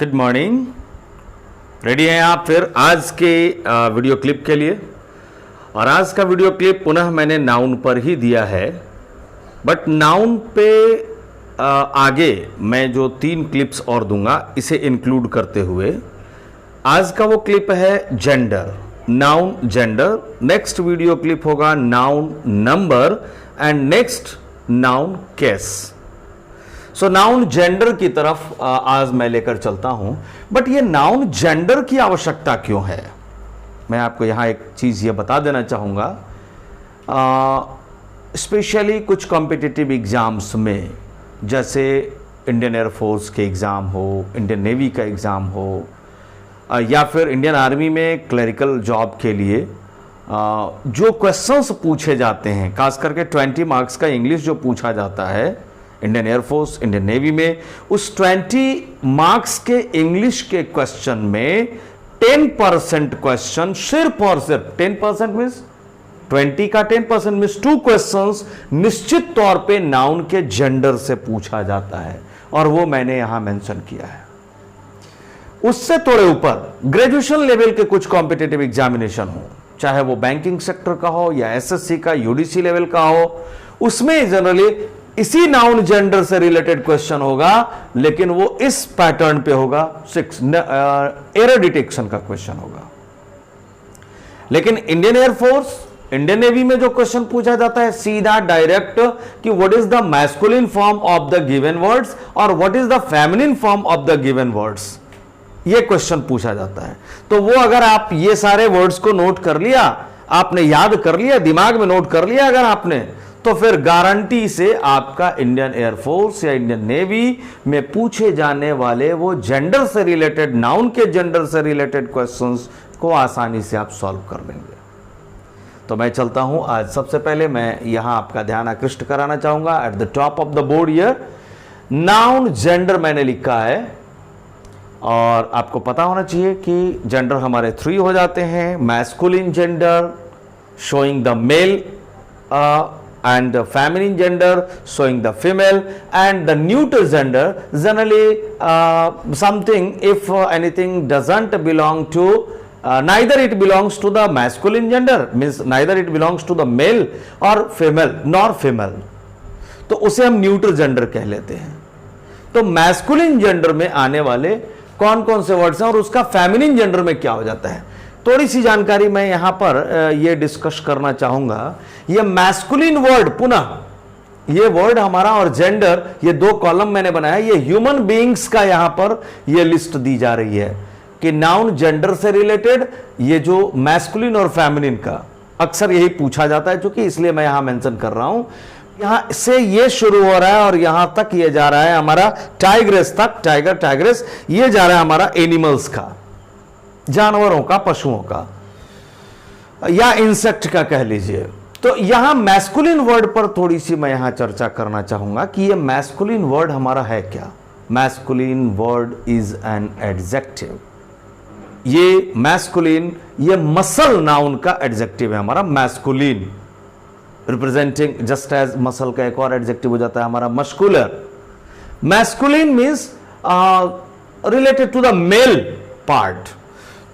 Good morning. Ready हैं आप फिर आज के वीडियो क्लिप के लिए? और आज का वीडियो क्लिप पुनः मैंने नाउन पर ही दिया है, बट नाउन पे आगे मैं जो 3 क्लिप्स और दूंगा इसे इंक्लूड करते हुए आज का वो क्लिप है gender, noun gender. Next video clip होगा noun number and next noun case. So noun gender की तरफ आज मैं लेकर चलता हूं। बट ये नाउन जेंडर की आवश्यकता क्यों है, मैं आपको यहां एक चीज ये बता देना चाहूंगा। स्पेशली कुछ कॉम्पिटिटिव एग्जाम्स में, जैसे इंडियन एयरफोर्स के एग्ज़ाम हो, इंडियन नेवी का एग्ज़ाम हो, या फिर इंडियन आर्मी में क्लरिकल जॉब के लिए जो क्वेश्चंस पूछे जाते हैं, खास करके 20 मार्क्स का इंग्लिश जो पूछा जाता है इंडियन एयरफोर्स, इंडियन नेवी में, उस 20 मार्क्स के इंग्लिश के क्वेश्चन में 10% क्वेश्चन सिर्फ और सिर्फ 10% मीन्स 20 का 10% मीन्स 2 क्वेश्चंस निश्चित तौर पे नाउन के जेंडर से पूछा जाता है, और वो मैंने यहां मेंशन किया है। उससे थोड़े ऊपर ग्रेजुएशन लेवल के कुछ कॉम्पिटिटिव एग्जामिनेशन हो, चाहे वो बैंकिंग सेक्टर का हो या एसएससी का, यूडीसी लेवल का हो, उसमें जनरली इसी नाउन जेंडर से रिलेटेड क्वेश्चन होगा, लेकिन वो इस पैटर्न पे होगा, 6 एरर डिटेक्शन का क्वेश्चन होगा। लेकिन इंडियन एयरफोर्स, इंडियन नेवी में जो क्वेश्चन पूछा जाता है सीधा डायरेक्ट कि what is the masculine form of the given words और what is the feminine form of the given words, ये क्वेश्चन पूछा जाता है। तो वो अगर आप ये सारे वर्ड्स को नोट कर लिया, आपने याद कर लिया, दिमाग में नोट कर लिया अगर आपने, तो फिर गारंटी से आपका इंडियन एयरफोर्स या इंडियन नेवी में पूछे जाने वाले वो जेंडर से रिलेटेड, नाउन के जेंडर से रिलेटेड क्वेश्चंस को आसानी से आप सॉल्व कर लेंगे। तो मैं चलता हूं। आज सबसे पहले मैं यहां आपका ध्यान आकृष्ट कराना चाहूंगा। At the top of the board here noun gender मैंने लिखा है, और आपको पता होना चाहिए कि जेंडर हमारे 3 हो जाते हैं। Masculine gender showing the male and the feminine gender showing the female, and the neuter gender generally something if anything doesn't belong to neither it belongs to the masculine gender, means neither it belongs to the male or female nor female, तो उसे हम neutral gender कह लेते हैं। तो masculine gender में आने वाले कौन कौन से वर्ड्स हैं और उसका फेमिनिन जेंडर में क्या हो जाता है, थोड़ी सी जानकारी मैं यहां पर ये डिस्कस करना चाहूंगा। ये मैस्कुलिन वर्ड, पुनः ये वर्ड हमारा और जेंडर, ये 2 कॉलम मैंने बनाया। ये ह्यूमन बीइंग्स का यहां पर ये लिस्ट दी जा रही है कि नाउन जेंडर से रिलेटेड ये जो मैस्कुलिन और फेमिनिन का अक्सर यही पूछा जाता है, क्योंकि इसलिए मैं यहां मेंशन कर रहा हूं। यहां से ये शुरू हो रहा है और यहां तक ये जा रहा है हमारा टाइग्रेस तक, टाइगर टाइग्रेस, ये जा रहा है हमारा एनिमल्स का, जानवरों का, पशुओं का या इंसेक्ट का कह लीजिए। तो यहां मैस्कुलिन वर्ड पर थोड़ी सी मैं यहां चर्चा करना चाहूंगा कि ये मैस्कुलिन वर्ड हमारा है क्या। Masculine word is an adjective. ये मैस्कुलिन, ये मसल नाउन का एडजेक्टिव है हमारा masculine, representing just as muscle का एक और एडजेक्टिव हो जाता है हमारा muscular. Masculine means related to the male part,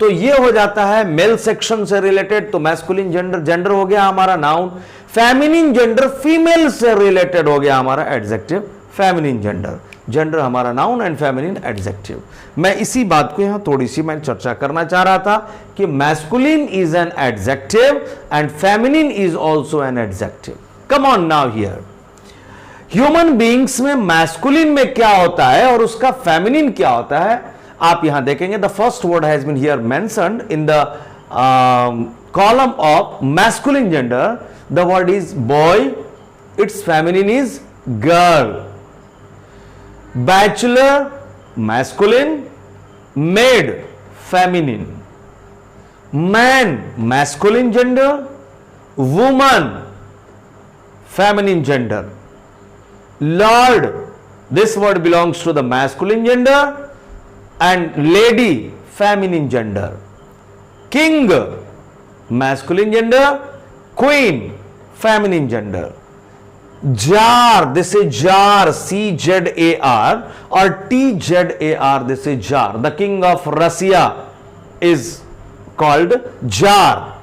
तो ये हो जाता है मेल सेक्शन से रिलेटेड, तो मैस्कुलिन जेंडर, जेंडर हो गया हमारा नाउन। फेमिनिन जेंडर फीमेल से रिलेटेड हो गया हमारा एडजेक्टिव फेमिनिन जेंडर। जेंडर हमारा नाउन एंड फेमिनिन एडजेक्टिव। मैं इसी बात को यहां थोड़ी सी मैं चर्चा करना चाह रहा था कि masculine is an adjective and feminine is also an adjective. Come on now here, human beings में मैस्कुलिन में क्या होता है और उसका फेमिनिन क्या होता है, आप यहां देखेंगे। The first word has been here mentioned in the column of masculine gender. The word is boy, its feminine is girl. Bachelor masculine, maid feminine. Man masculine gender, woman feminine gender. Lord, this word belongs to the masculine gender, and lady feminine gender. King masculine gender, queen feminine gender. Jar, this is Jar, C-Z-A-R, or T-Z-A-R, this is Jar. The king of Russia is called Jar.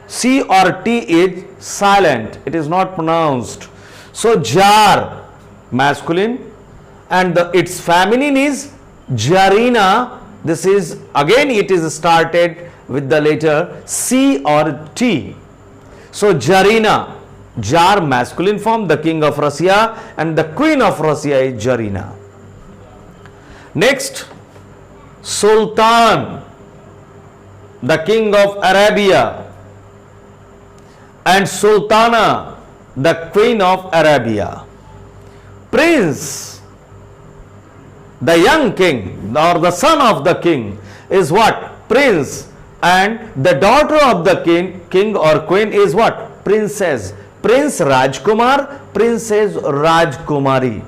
C or T is silent, it is not pronounced. So Jar, masculine, and its feminine is Jarina. This is, again it is started with the letter C or T. So Jarina, Jar masculine form, the king of Russia, and the queen of Russia is Jarina. Next, Sultan, the king of Arabia, and Sultana, the queen of Arabia. Prince, the young king or the son of the king is what? Prince. And the daughter of the king or queen is what? Princess. Prince Rajkumar, Princess Rajkumari.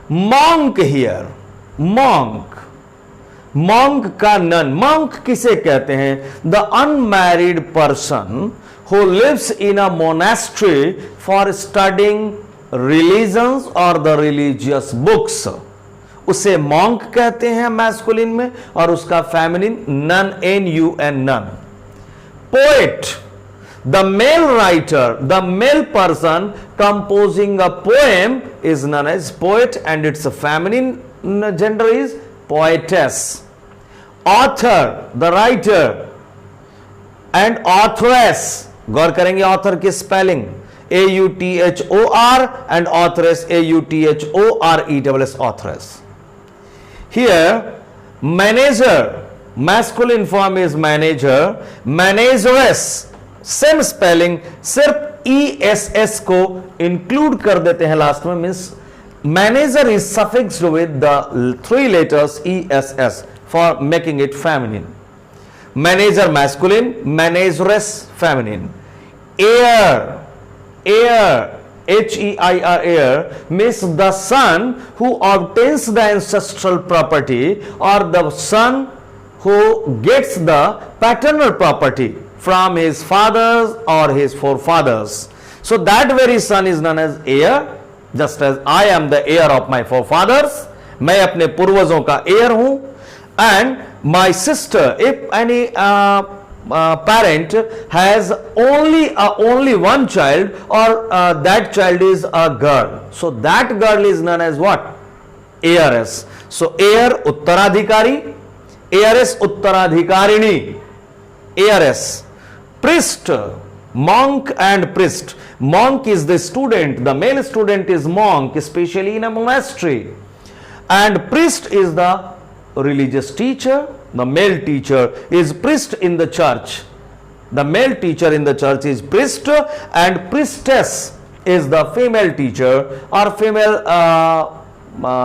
Monk here, monk. Monk का nun, monk किसे कहते हैं? The unmarried person who lives in a monastery for studying religions or the religious books. उसे monk कहते हैं masculine में, और उसका feminine nun, N-U-N, nun. Poet, the male writer, the male person composing a poem is known as poet, and its feminine gender is poetess. Author, the writer, and authoress, गौर करेंगे author की spelling, A-U-T-H-O-R, and authoress, A-U-T-H-O-R-E-S-S, authoress. Here, manager, masculine form is manager, manageress, same spelling, सिर्फ ESS को include कर देते हैं last में, means manager is suffixed with the 3 letters ESS for making it feminine. Manager masculine, manageress feminine. Heir, heir, H-E-I-R, heir means the son who obtains the ancestral property or the son who gets the paternal property from his fathers or his forefathers. So that very son is known as heir, just as I am the heir of my forefathers. मैं अपने पूर्वजों का heir हूं. And my sister, if any parent has only one child, or that child is a girl, so that girl is known as what? Heiress. So heir उत्तराधिकारी, heiress उत्तराधिकारिणी, heiress. Priest, monk and priest. Monk is the student, the male student is monk, especially in a monastery, and priest is the religious teacher. The male teacher is priest in the church. The male teacher in the church is priest, and priestess is the female teacher or female,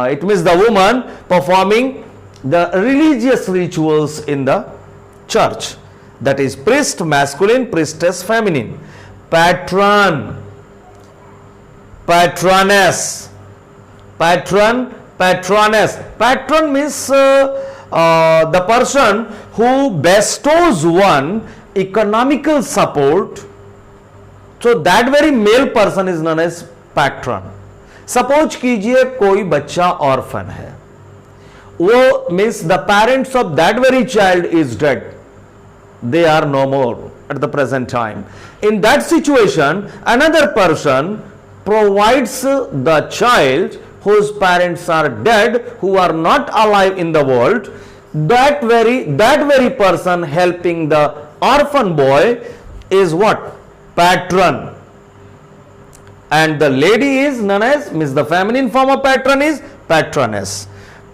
it means the woman performing the religious rituals in the church. That is priest masculine, priestess feminine. Patron, patroness, patron, patroness. Patron means the person who bestows one economical support. So that very male person is known as patron. Suppose कीजिए कोई बच्चा orphan है, वो means the parents of that very child is dead, they are no more at the present time. In that situation, another person provides the child whose parents are dead, who are not alive in the world. That very person helping the orphan boy is what? Patron. And the lady is known as, means the feminine form of patron is patroness.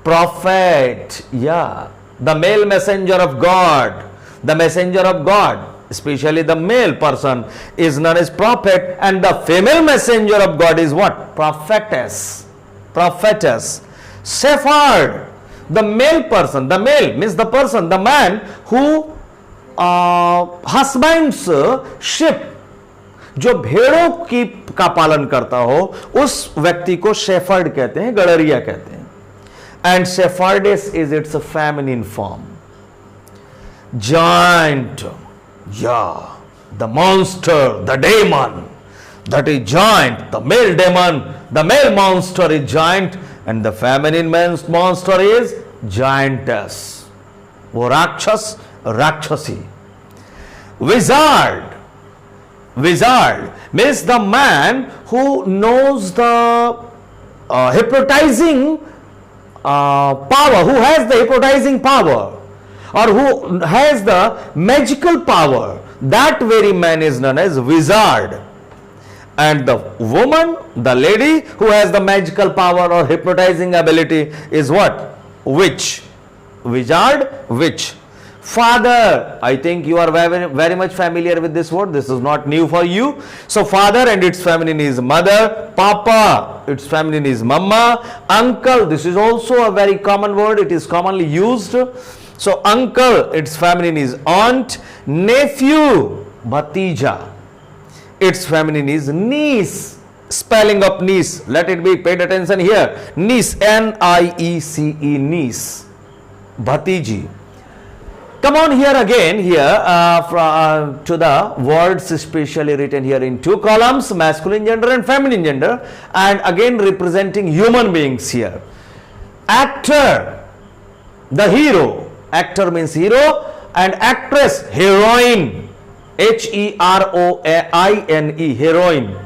Prophet, yeah, the male messenger of God. The messenger of God, especially the male person, is known as prophet, and the female messenger of God is what? Prophetess. Prophetess. Shepherd, the male person, the male means the person, the man who husbands sheep, जो भेड़ों की का पालन करता हो, उस व्यक्ति को शेफर्ड कहते हैं, गड़रिया कहते हैं. And shepherdess is its a feminine form. Giant, yeah, the monster, the demon, that is giant. The male demon, the male monster is giant, and the feminine monster is giantess. वो राक्षस, राक्षसी. Wizard. Wizard means the man who knows the hypnotizing power, who has the hypnotizing power, or who has the magical power. That very man is known as wizard. And the woman, the lady who has the magical power or hypnotizing ability is what? Witch. Wizard, witch. Father, I think you are very much familiar with this word. This is not new for you. So father, and its feminine is mother. Papa, its feminine is mama. Uncle, this is also a very common word. It is commonly used. So uncle, its feminine is aunt. Nephew, bhatija, its feminine is niece. Spelling of niece, let it be paid attention here. Niece, N-I-E-C-E, niece. Bhatiji. Come on here again, to the words specially written here in two columns, masculine gender and feminine gender, and again representing human beings here. Actor, the hero. Actor means hero, and actress, heroine. H-E-R-O-I-N-E, heroine.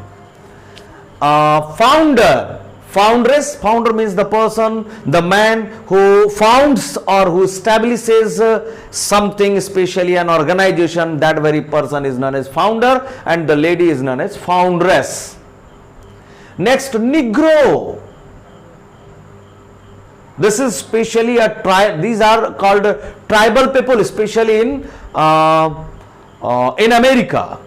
Founder, foundress. Founder means the person, the man who founds or who establishes something, especially an organization. That very person is known as founder, and the lady is known as foundress. Next, Negro. This is specially a tribe. These are called tribal people, especially in America.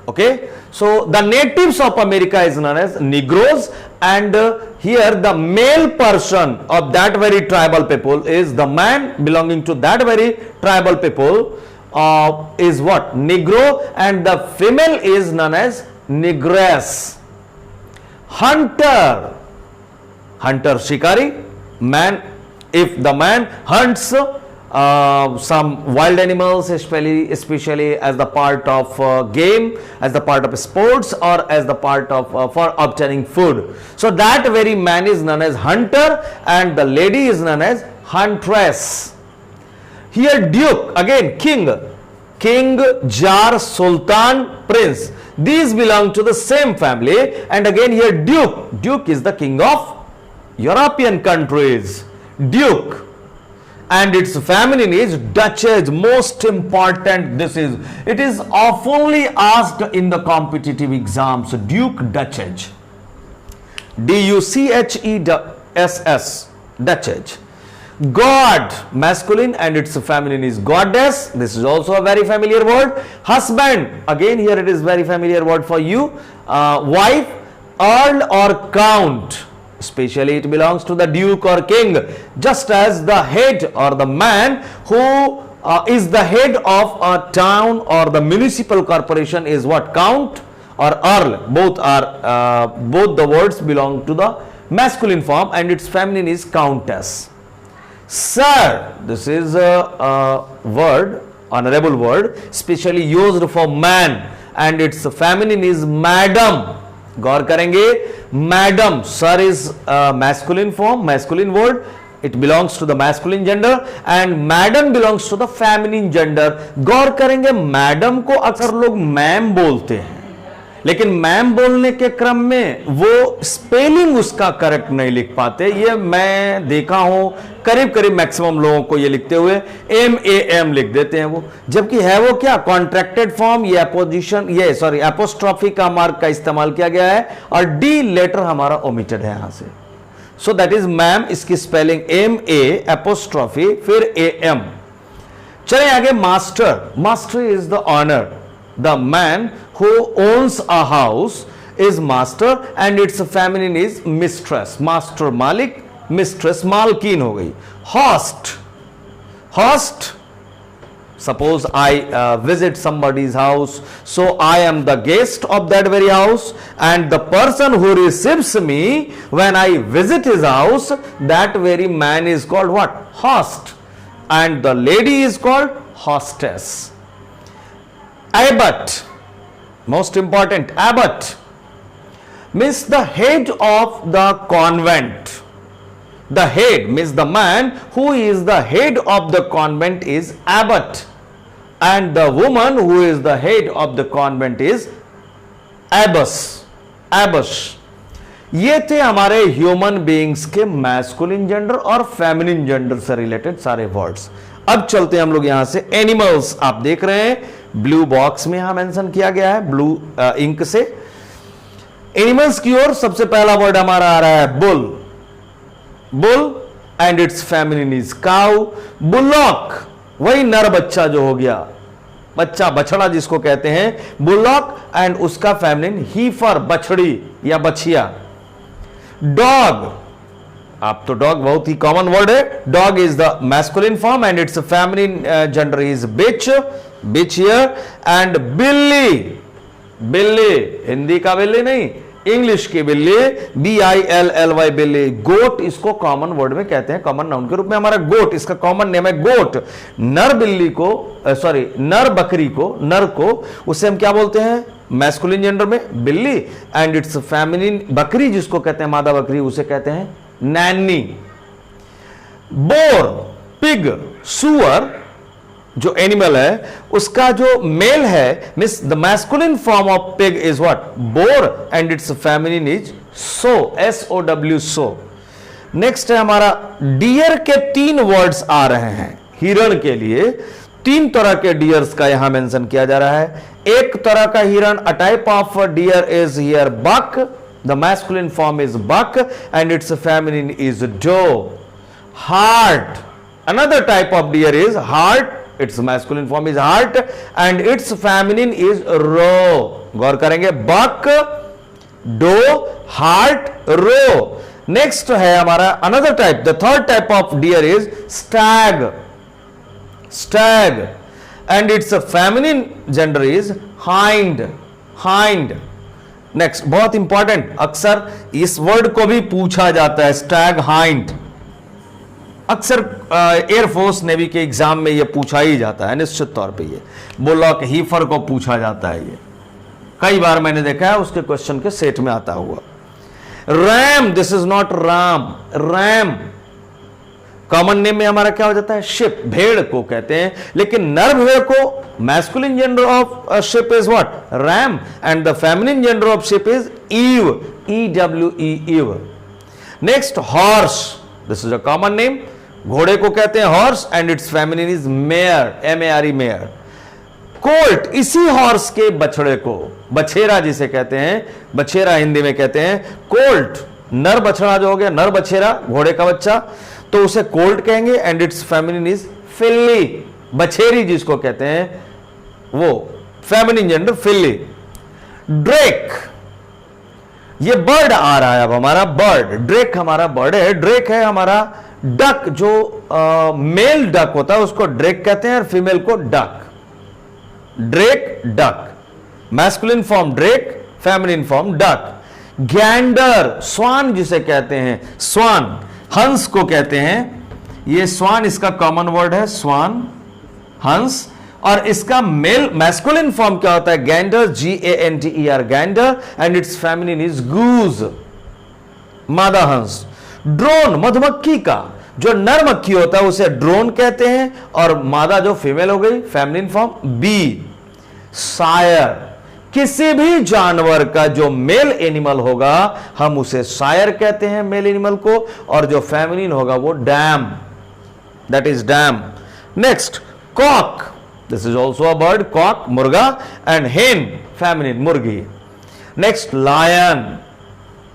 Okay, so the natives of America is known as Negroes, and here the male person of that very tribal people is the man belonging to that very tribal people is what? Negro, and the female is known as Negress. Hunter. Hunter, shikari, man. If the man hunts some wild animals, especially as the part of game, as the part of sports, or as the part of for obtaining food. So that very man is known as hunter, and the lady is known as huntress. Here duke, again king, jar, sultan, prince. These belong to the same family, and again here duke is the king of European countries, duke, and its feminine is duchess. Most important, it is oftenly asked in the competitive exams, duke, duchess, D-U-C-H-E-S-S, duchess. God, masculine, and its feminine is goddess. This is also a very familiar word. Husband, again here it is very familiar word for you. Wife, earl or count. Especially it belongs to the duke or king, just as the head or the man who is the head of a town or the municipal corporation is what? Count or earl. Both the words belong to the masculine form, and its feminine is countess. Sir, this is a word, honorable word, specially used for man, and its feminine is madam. गौर करेंगे, madam. Sir is masculine form, masculine word. It belongs to the masculine gender, and madam belongs to the feminine gender. गौर करेंगे, madam को अक्सर लोग ma'am बोलते हैं, लेकिन ma'am बोलने के क्रम में वो स्पेलिंग उसका करेक्ट नहीं लिख पाते. ये मैं देखा हूं, करीब करीब मैक्सिमम लोगों को ये लिखते हुए MAM लिख देते हैं वो, जबकि है वो क्या? कॉन्ट्रैक्टेड फॉर्म, ये अपोजिशन, ये सॉरी एपोस्ट्रॉफी का मार्क का इस्तेमाल किया गया है, और डी लेटर हमारा ओमिटेड है यहां से. So that is ma'am. इसकी स्पेलिंग MA एपोस्ट्रॉफी फिर AM. चले आगे. Master. Master is the honour. The man who owns a house is master, and its feminine is mistress. Master Malik, mistress Malkin हो गई. Host. Host. Suppose I visit somebody's house, so I am the guest of that very house, and the person who receives me when I visit his house, that very man is called what? Host, and the lady is called hostess. Abbot. Most important, abbot means the head of the convent. The head means the man who is the head of the convent is abbot, and the woman who is the head of the convent is abbess. abbess. ये थे हमारे human beings के masculine gender और feminine gender से related सारे words. अब चलते हैं हम लोग यहां से एनिमल्स. आप देख रहे हैं ब्लू बॉक्स में यहां मेंशन किया गया है ब्लू इंक से. एनिमल्स की ओर सबसे पहला वर्ड हमारा आ रहा है bull. Bull and it's feminine is cow. Bullock वही नर बच्चा जो हो गया, बच्चा बछड़ा जिसको कहते हैं बुलॉक, एंड उसका फेमिनिन हीफर बछड़ी या बछिया. डॉग, आप तो डॉग बहुत ही कॉमन वर्ड है. Dog is the masculine form and it's feminine gender is bitch, bitch here. And बिल्ली, बिल्ली हिंदी का बिल्ली नहीं, इंग्लिश की बिल्ली, BILLY बिल्ली. गोट इसको कॉमन वर्ड में कहते हैं, कॉमन नाउन के रूप में हमारा गोट, इसका कॉमन नेम है गोट. नर बिल्ली को सॉरी नर बकरी को, नर को उसे हम क्या बोलते हैं मैस्कुलिन जेंडर में बिल्ली, एंड इट्स फेमिनिन बकरी जिसको कहते हैं मादा बकरी उसे कहते हैं नैनी. बोर, पिग, सुअर जो एनिमल है उसका जो मेल है means the masculine form of pig is what bore and it's feminine is so, SOW so. Next है हमारा डियर के 3 वर्ड्स आ रहे हैं. हिरण के लिए 3 तरह के डियर्स का यहां मेंशन किया जा रहा है. एक तरह का हिरण, a type of deer is here buck. The masculine form is buck and it's feminine is doe. Hart, another type of deer is hart. its masculine form is heart and its feminine is roe. गौर करेंगे buck, doe, heart, roe. Next है हमारा another type, the third type of deer is stag. Stag and its feminine gender is hind. Hind. Next बहुत important, अक्सर इस word को भी पूछा जाता है stag, hind. अक्सर एयरफोर्स नेवी के एग्जाम में यह पूछा ही जाता है निश्चित तौर पे. ये बुलॉक, हीफर को पूछा जाता है, ये कई बार मैंने देखा है उसके क्वेश्चन के सेट में आता हुआ. RAM, this is not Ram, RAM common name में हमारा क्या हो जाता है शिप, भेड़ को कहते हैं, लेकिन नर भेड़ को masculine gender of sheep is what ram and the feminine gender of sheep is ewe, EWE ewe. Next horse, this is a common name. घोड़े को कहते हैं horse and it's feminine is mare, MARE mare. Colt, इसी horse के बछड़े को, बछेरा जिसे कहते हैं, बछेरा हिंदी में कहते हैं. कोल्ट नर बछड़ा जो हो गया, नर बछेरा घोड़े का बच्चा, तो उसे कोल्ट कहेंगे एंड इट्स फेमिनिन इज फिल्ली. बछेरी जिसको कहते हैं वो फेमिनिन जेंडर फिल्ली. ड्रेक, ये बर्ड आ रहा है अब हमारा बर्ड. ड्रेक हमारा बर्ड है. ड्रेक है हमारा डक, जो मेल डक होता है उसको ड्रेक कहते हैं और फीमेल को duck. Drake, duck. Masculine form drake, feminine form duck. Gander, swan जिसे कहते हैं, स्वान हंस को कहते हैं. ये स्वान इसका कॉमन वर्ड है, स्वान, हंस. और इसका मेल मैस्कुलिन फॉर्म क्या होता है gander, GANDER gander and it's feminine is goose, मादा हंस. ड्रोन, मधुमक्खी का जो नर मक्खी होता है उसे ड्रोन कहते हैं और मादा जो फीमेल हो गई फेमिनिन फॉर्म बी. सायर, किसी भी जानवर का जो मेल एनिमल होगा हम उसे सायर कहते हैं मेल एनिमल को, और जो फेमिनिन होगा वो dam, that is dam. Next cock, this is also a bird, cock मुर्गा, एंड हेन फेमिनिन मुर्गी. नेक्स्ट लायन,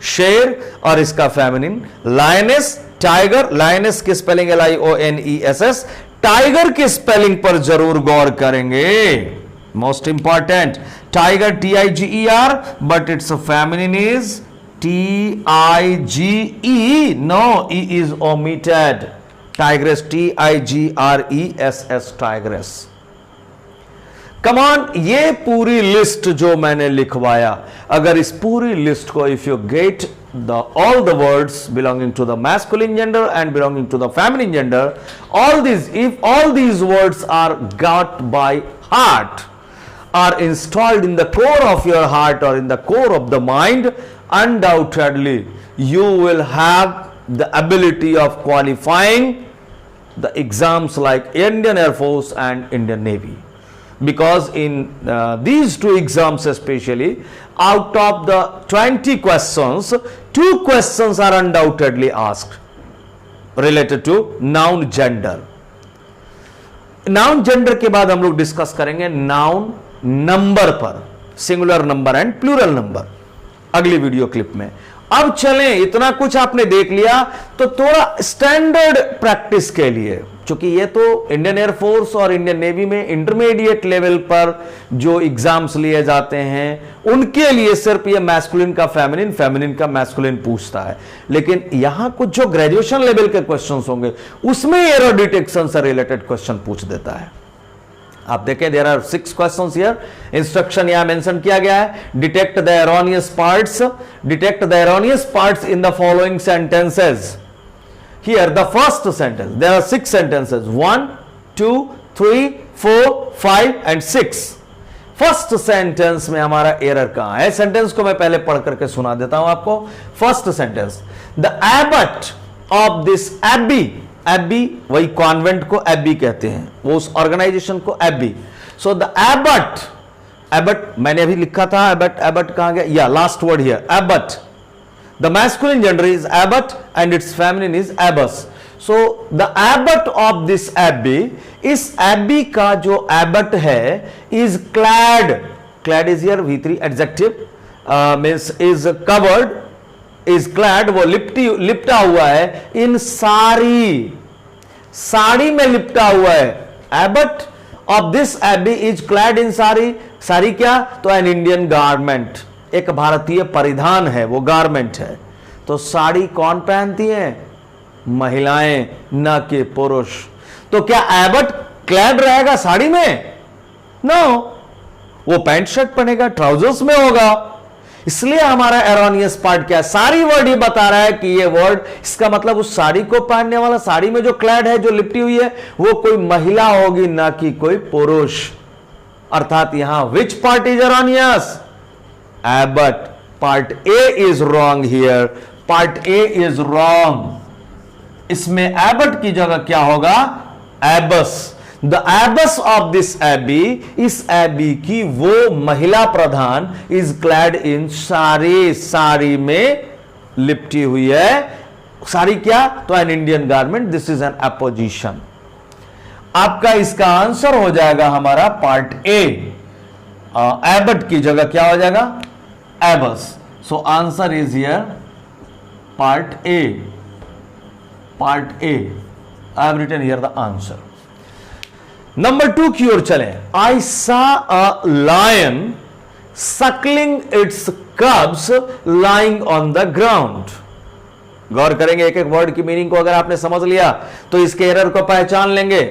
शेर और इसका फेमिनिन. लायनेस, टाइगर, लायनेस की स्पेलिंग LIONESS. टाइगर की स्पेलिंग पर जरूर गौर करेंगे, most important. Tiger TIGER but it's feminine is TIGE, no E is omitted. Tigress TIGRESS, tigress. Come on, ये पूरी लिस्ट जो मैंने लिखवाया, अगर इस पूरी लिस्ट को if you get all the words belonging to the masculine gender and belonging to the feminine gender, if all these words are got by heart, are installed in the core of your heart or in the core of the mind, undoubtedly you will have the ability of qualifying the exams like Indian Air Force and Indian Navy. Because in these two exams especially, out of the 20 questions, 2 questions are undoubtedly asked related to noun gender. Noun gender के बाद हम लोग discuss करेंगे noun number पर, singular number and plural number, अगली video clip में। अब चलें, इतना कुछ आपने देख लिया तो थोड़ा स्टैंडर्ड प्रैक्टिस के लिए, क्योंकि ये तो इंडियन एयरफोर्स और इंडियन नेवी में इंटरमीडिएट लेवल पर जो एग्जाम्स लिए जाते हैं उनके लिए सिर्फ ये मैस्कुलिन का फेमिनिन, फेमिनिन का मैस्कुलिन पूछता है। लेकिन यहां कुछ जो ग्रेजुएशन लेवल के क्वेश्चंस होंगे उसमें एरर डिटेक्शन से रिलेटेड क्वेश्चन पूछ देता है। आप देखें, there are 6 questions here. Instruction यहां मेंशन किया गया है, detect the erroneous parts, detect the erroneous parts in the following sentences. Here the first sentence, there are 6 sentences, 1, 2, 3, 4, 5 and 6. First sentence में हमारा एरर कहां है? सेंटेंस को मैं पहले पढ़ करके सुना देता हूं आपको। First sentence, the abbot of this abbey, abbey वही कॉन्वेंट को एबी कहते हैं, वो उस ऑर्गेनाइजेशन को abbey. So the abbot, abbot मैंने अभी लिखा था, एबट, एबट कहां गया? या last word here, abbot. The masculine gender is abbot and its feminine is abbess. So the abbot of this abbey, इस abbey का जो abbot है is clad, clad is here V3 adjective, means is covered, is clad, वो लिपटा हुआ है इन साड़ी, साड़ी में लिपटा हुआ है। abbot of this abbey is clad in sari, sari क्या? तो an Indian garment, एक भारतीय परिधान है, वो गारमेंट है। तो साड़ी कौन पहनती है? महिलाएं, न कि पुरुष। तो क्या एबट क्लैड रहेगा साड़ी में? नो, वो पैंट शर्ट पहनेगा, ट्राउजर्स में होगा। इसलिए हमारा एरोनियस पार्ट क्या है? सारी वर्ड ये बता रहा है कि ये वर्ड, इसका मतलब उस साड़ी को पहनने वाला, साड़ी में जो क्लैड है, जो लिपटी हुई है, वो कोई महिला होगी, ना कि कोई पुरुष। अर्थात यहां विच part is erroneous? Abbot. Part A is wrong here. Part A is wrong. इसमें abbot की जगह क्या होगा? abbess. The abbess of this abbey, इस abbey की वो महिला प्रधान is clad in sari, sari में लिपटी हुई है। साड़ी क्या? तो an Indian garment. This is an apposition. आपका इसका आंसर हो जाएगा हमारा पार्ट A। abbot की जगह क्या हो जाएगा? abbess. So answer is here part A. Part A. I have written here the answer. Number 2 की ओर चलें। I saw a lion suckling its cubs lying on the ground. गौर करेंगे एक एक वर्ड की मीनिंग को, अगर आपने समझ लिया तो इसके एरर को पहचान लेंगे।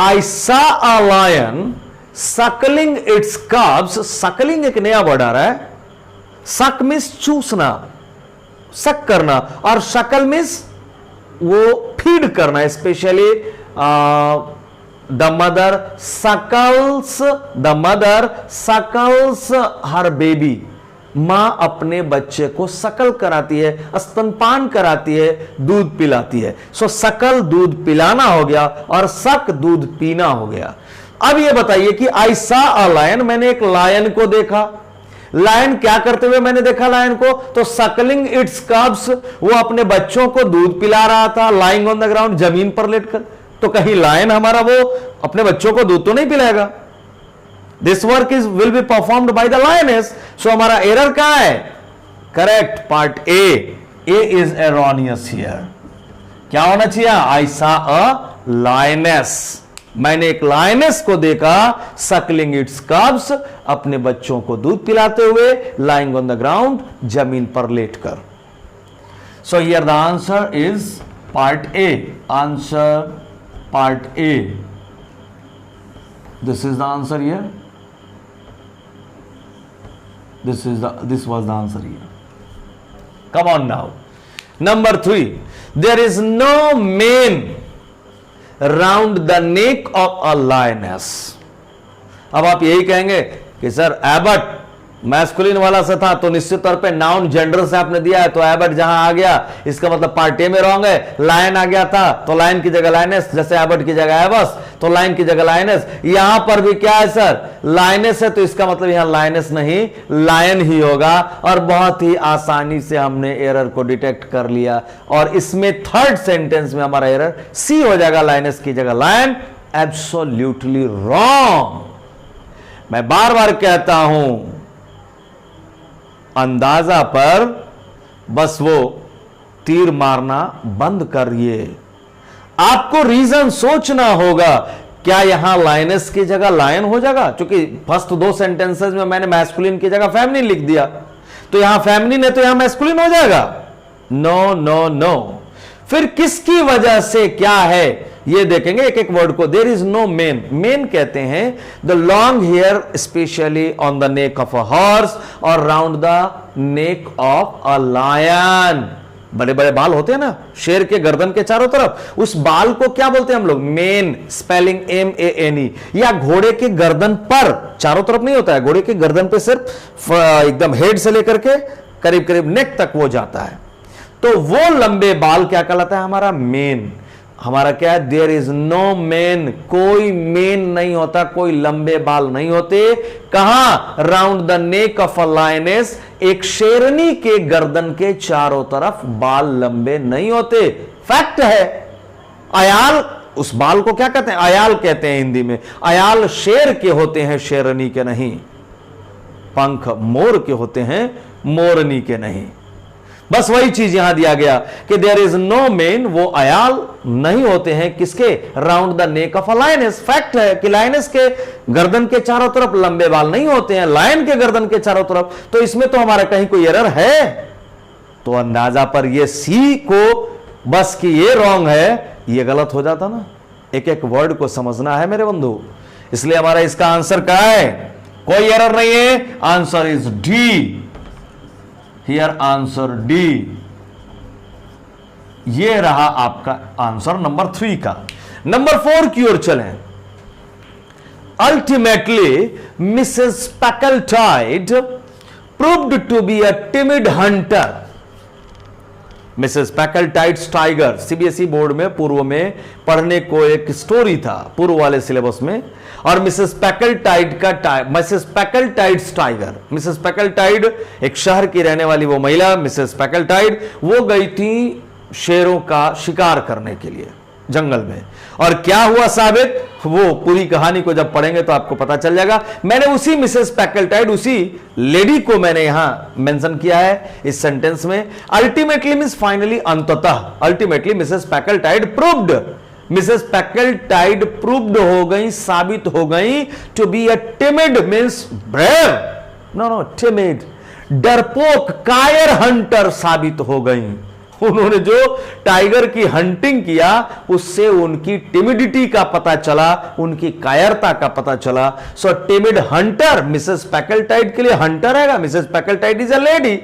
I saw a lion Suckling it's कब्स, Suckling एक नया वर्ड आ रहा है। सक मीन्स चूसना, सक करना, और शकल मीन्स वो फीड करना। Specially the mother suckles, the mother suckles her baby, मां अपने बच्चे को सकल कराती है, स्तनपान कराती है, दूध पिलाती है। सो सकल दूध पिलाना हो गया और सक दूध पीना हो गया। अब ये बताइए कि आई सा अ लायन, मैंने एक लायन को देखा। लायन क्या करते हुए मैंने देखा लायन को? तो सकलिंग इट्स कब्स, वो अपने बच्चों को दूध पिला रहा था, लाइंग ऑन द ग्राउंड, जमीन पर लेटकर। तो कहीं लायन हमारा वो अपने बच्चों को दूध तो नहीं पिलाएगा। This work is will be performed by the lioness. So हमारा एरर कहां है? Correct, part A. A is erroneous here. क्या होना चाहिए? आई सा अ लायनेस, मैंने एक लायनेस को देखा, सकलिंग इट्स कब्स, अपने बच्चों को दूध पिलाते हुए, लाइंग ऑन द ग्राउंड, जमीन पर लेटकर। So here the answer is part A. Answer part A, this is the answer here, this was the answer here. Come on now. Number 3, there is no mane round the neck of a lioness. अब आप यही कहेंगे कि sir Abbott masculine वाला से था, तो निश्चित तौर पे नाउन जेंडर से आपने दिया है, तो एबट जहां आ गया इसका मतलब पार्ट ए में रॉन्ग है। लायन आ गया था तो लायन की जगह लाइनेस, जैसे एबट की जगह एबस तो लाइन की जगह लाइनेस। यहां पर भी क्या है सर, लाइनेस है, तो इसका मतलब यहां लाइनेस नहीं लायन ही होगा। और बहुत ही आसानी से हमने एरर को डिटेक्ट कर लिया, और इसमें थर्ड सेंटेंस में हमारा एरर सी हो जाएगा, लाइनेस की जगह लायन। Absolutely wrong. मैं बार बार कहता हूं, अंदाजा पर बस वो तीर मारना बंद करिए। आपको रीजन सोचना होगा, क्या यहां लाइनेस की जगह लायन हो जाएगा? क्योंकि फर्स्ट दो सेंटेंसेस में मैंने मैस्कुलिन की जगह फेमिनिन लिख दिया, तो यहां फेमिनिन है तो यहां मैस्कुलिन हो जाएगा? No no no. फिर किसकी वजह से क्या है ये देखेंगे एक एक वर्ड को। There is no mane. Mane कहते हैं the long hair specially on the neck of a horse और round the neck of a lion. बड़े बड़े बाल होते हैं ना शेर के गर्दन के चारों तरफ, उस बाल को क्या बोलते हैं हम लोग? Main, spelling MANE। या घोड़े के गर्दन पर, चारों तरफ नहीं होता है, घोड़े के गर्दन पे सिर्फ एकदम हेड से लेकर के करीब करीब नेक तक वो जाता है, तो वो लंबे बाल क्या कहलाता है? हमारा मेन। हमारा क्या है? There is no mane. कोई मेन नहीं होता, कोई लंबे बाल नहीं होते। कहां? Round the neck of a lioness. एक शेरनी के गर्दन के चारों तरफ बाल लंबे नहीं होते। फैक्ट है। अयाल, उस बाल को क्या कहते हैं? अयाल कहते हैं हिंदी में। अयाल शेर के होते हैं, शेरनी के नहीं। पंख मोर के होते हैं, मोरनी के नहीं। बस वही चीज यहां दिया गया कि देयर इज नो मेन, वो अयाल नहीं होते हैं। किसके? Round the neck of a lioness. Fact है कि लायनेस के गर्दन के चारों तरफ लंबे बाल नहीं होते हैं, लायन के गर्दन के चारों तरफ। तो इसमें तो हमारा कहीं कोई एरर है? तो अंदाजा पर ये सी को बस कि ये रॉन्ग है, ये गलत हो जाता ना। एक एक वर्ड को समझना है मेरे बंधु, इसलिए हमारा इसका आंसर क्या है? कोई एरर नहीं है। Answer is D. Here answer D. ये रहा आपका आंसर नंबर 3 का। नंबर 4 की ओर चलें। Ultimately Mrs Packletide proved to be a timid hunter. Mrs Packletide's tiger, CBSE board में पूर्व में पढ़ने को एक स्टोरी था पूर्व वाले सिलेबस में, और मिसेस स्पेकलटाइड का मिसेस स्पेकलटाइड्स टाइगर। मिसेस स्पेकलटाइड एक शहर की रहने वाली वो महिला मिसेस स्पेकलटाइड, वो गई थी शेरों का शिकार करने के लिए जंगल में। और क्या हुआ साबित, वो पूरी कहानी को जब पढ़ेंगे तो आपको पता चल जाएगा। मैंने उसी मिसेस स्पेकलटाइड, उसी लेडी को मैंने यहां मेंशन किया है इस सेंटेंस में। अल्टीमेटली मींस फाइनली, अंततः। Ultimately Mrs Packletide proved, Mrs Packletide proved हो गई, साबित हो गई to be a timid means brave, no timid, डरपोक, कायर हंटर साबित हो गई। उन्होंने जो टाइगर की हंटिंग किया उससे उनकी टिमिडिटी का पता चला, उनकी कायरता का पता चला। So timid hunter, Mrs Packletide के लिए हंटर है। Mrs Packletide is a lady,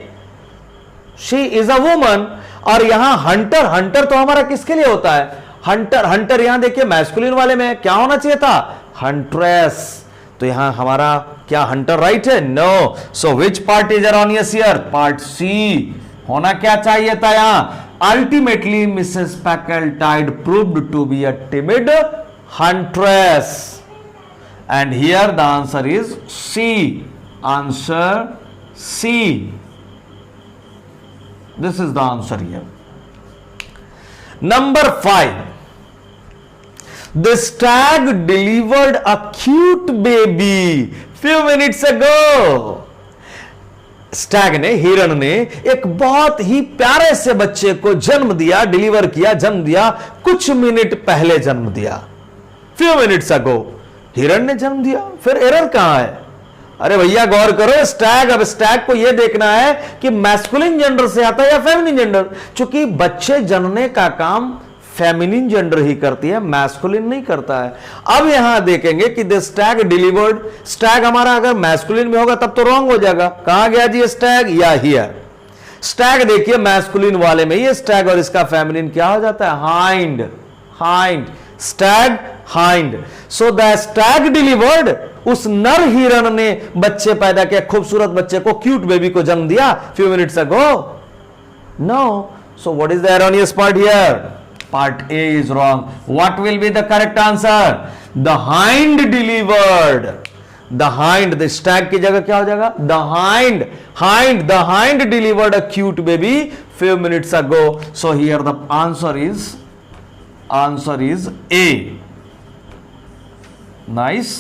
she is a woman. और यहां हंटर, हंटर तो हमारा किसके लिए होता है? हंटर, हंटर यहां देखिए मैस्कुलिन वाले में क्या होना चाहिए था? हंट्रेस। तो यहां हमारा क्या हंटर राइट है? No. So which part is erroneous here? Part C होना क्या चाहिए था यहां? Ultimately Mrs Packletide proved to be a timid huntress, and here the answer is C. Answer C, this is the answer here. Number 5. The stag delivered a cute baby few minutes ago. Stag ने, हिरण ने एक बहुत ही प्यारे से बच्चे को जन्म दिया, डिलीवर किया, जन्म दिया, कुछ मिनट पहले जन्म दिया। few minutes ago हिरण ने जन्म दिया। फिर एरर कहां है? अरे भैया गौर करो, स्टैग, अब स्टैग को यह देखना है कि मैस्कुलिन जेंडर से आता है या फेमिनिन जेंडर। चूंकि बच्चे जनने का काम फेमिनिन जेंडर ही करती है, मैस्कुलिन नहीं करता है। अब यहां देखेंगे कि द स्टैग डिलीवर्ड, स्टैग हमारा अगर मैस्कुलिन में होगा तब तो रॉन्ग हो जाएगा। कहां गया जी स्टैग? या हियर। स्टैग देखिए मैस्कुलिन वाले में ये स्टैग, और इसका फेमिनिन क्या हो जाता है? Hind. Hind, Stag hind. So the Stag delivered, उस नर हिरण ने बच्चे पैदा किया, खूबसूरत बच्चे को, क्यूट बेबी को जन्म दिया few minutes ago. No, so what is the erroneous part here? Part A is wrong. What will be the correct answer? The hind delivered. The hind, the stag की जगह क्या हो जाएगा? The hind. The hind delivered a cute baby few minutes ago. So here the answer is A. Nice.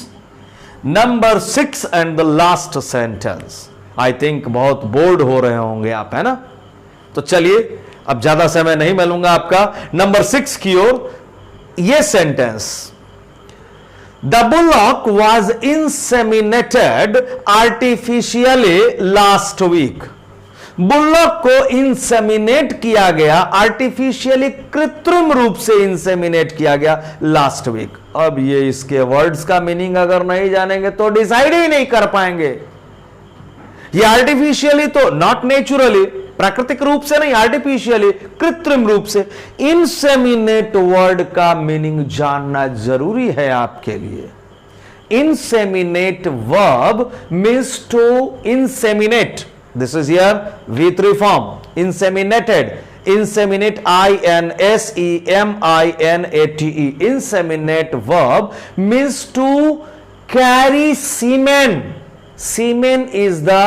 Number 6 and the last sentence. I think बहुत board हो रहे होंगे आप, है ना? तो चलिए अब ज्यादा समय नहीं मिलूंगा आपका नंबर 6 की ओर. ये sentence, The bullock was inseminated artificially last week. बुल्लॉक को इंसेमिनेट किया गया, आर्टिफिशियली कृत्रिम रूप से इंसेमिनेट किया गया लास्ट वीक. अब ये इसके वर्ड्स का मीनिंग अगर नहीं जानेंगे तो डिसाइड ही नहीं कर पाएंगे. ये आर्टिफिशियली तो नॉट नेचुरली, प्राकृतिक रूप से नहीं, आर्टिफिशियली कृत्रिम रूप से. इंसेमिनेट वर्ड का मीनिंग जानना जरूरी है आपके लिए. Inseminate verb means to inseminate. This is here V3 form. Inseminated. Inseminate, I-N-S-E-M-I-N-A-T-E. Inseminate verb means to carry semen. Semen is the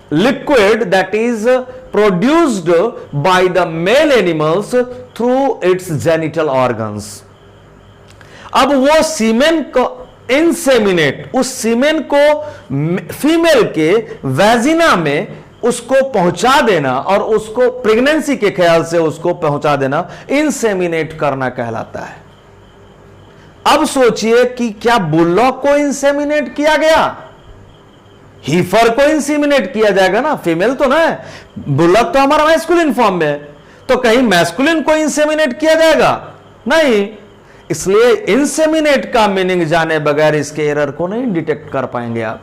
liquid that is produced by the male animals through its genital organs. अब वो सीमेन को inseminate, उस सीमेन को female के वैजिना में उसको पहुंचा देना और उसको प्रेगनेंसी के ख्याल से उसको पहुंचा देना इंसेमिनेट करना कहलाता है. अब सोचिए कि क्या बुल्लॉक को इंसेमिनेट किया गया? हीफर को इंसेमिनेट किया जाएगा ना, फीमेल तो ना है. बुल्लॉक तो हमारा मैस्कुलिन फॉर्म में है, तो कहीं मैस्कुलिन को इंसेमिनेट किया जाएगा? नहीं. इसलिए इंसेमिनेट का मीनिंग जाने बगैर इसके एरर को नहीं डिटेक्ट कर पाएंगे आप.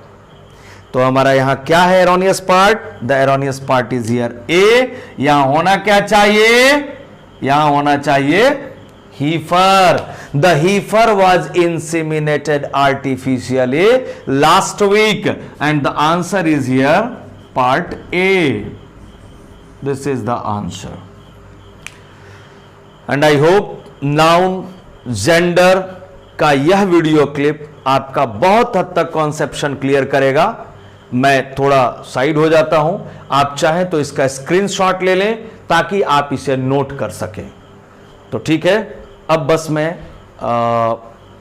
तो हमारा यहां क्या है erroneous part? The erroneous part is here A. यहां होना क्या चाहिए? यहां होना चाहिए heifer. The heifer was inseminated artificially last week and the answer is here part A. This is the answer. And I hope noun gender का यह video clip आपका बहुत हद तक कॉन्सेप्शन क्लियर करेगा. मैं थोड़ा साइड हो जाता हूं, आप चाहें तो इसका स्क्रीनशॉट ले लें ताकि आप इसे नोट कर सकें. तो ठीक है, अब बस मैं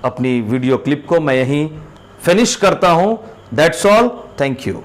अपनी वीडियो क्लिप को मैं यहीं फिनिश करता हूं. That's all. Thank you.